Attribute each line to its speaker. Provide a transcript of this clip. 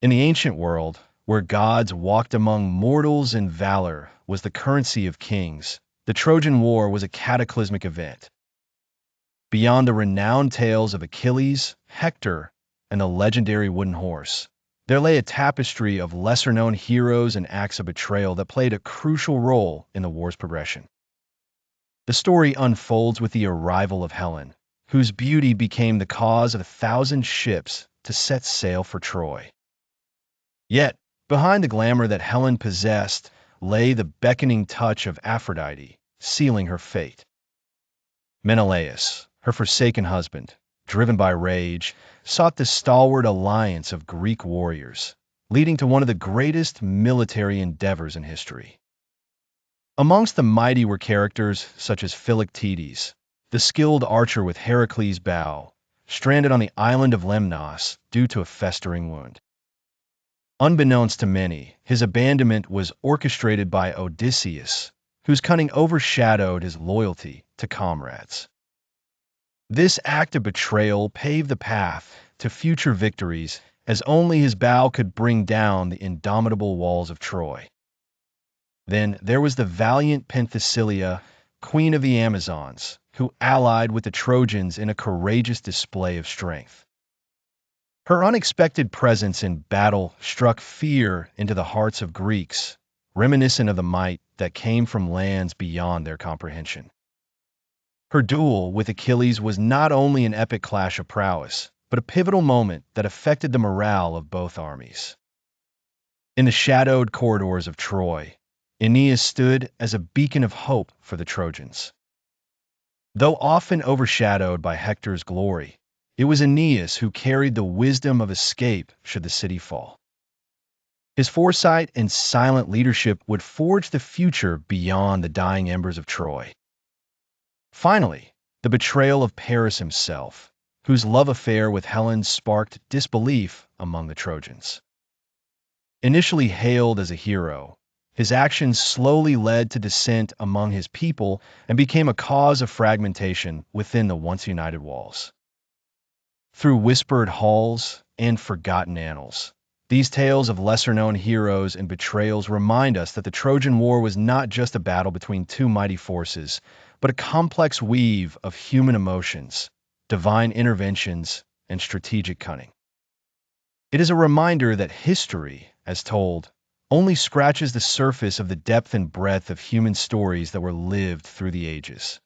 Speaker 1: In the ancient world, where gods walked among mortals and valor was the currency of kings, the Trojan War was a cataclysmic event. Beyond the renowned tales of Achilles, Hector, and the legendary wooden horse, there lay a tapestry of lesser-known heroes and acts of betrayal that played a crucial role in the war's progression. The story unfolds with the arrival of Helen, whose beauty became the cause of 1,000 ships to set sail for Troy. Yet, behind the glamour that Helen possessed lay the beckoning touch of Aphrodite, sealing her fate. Menelaus, her forsaken husband, driven by rage, sought the stalwart alliance of Greek warriors, leading to one of the greatest military endeavors in history. Amongst the mighty were characters such as Philoctetes, the skilled archer with Heracles' bow, stranded on the island of Lemnos due to a festering wound. Unbeknownst to many, his abandonment was orchestrated by Odysseus, whose cunning overshadowed his loyalty to comrades. This act of betrayal paved the path to future victories, as only his bow could bring down the indomitable walls of Troy. Then there was the valiant Penthesilea, queen of the Amazons, who allied with the Trojans in a courageous display of strength. Her unexpected presence in battle struck fear into the hearts of Greeks, reminiscent of the might that came from lands beyond their comprehension. Her duel with Achilles was not only an epic clash of prowess, but a pivotal moment that affected the morale of both armies. In the shadowed corridors of Troy, Aeneas stood as a beacon of hope for the Trojans. Though often overshadowed by Hector's glory, it was Aeneas who carried the wisdom of escape should the city fall. His foresight and silent leadership would forge the future beyond the dying embers of Troy. Finally, the betrayal of Paris himself, whose love affair with Helen sparked disbelief among the Trojans. Initially hailed as a hero, his actions slowly led to dissent among his people and became a cause of fragmentation within the once united walls. Through whispered halls and forgotten annals, these tales of lesser-known heroes and betrayals remind us that the Trojan War was not just a battle between two mighty forces, but a complex weave of human emotions, divine interventions, and strategic cunning. It is a reminder that history, as told, only scratches the surface of the depth and breadth of human stories that were lived through the ages.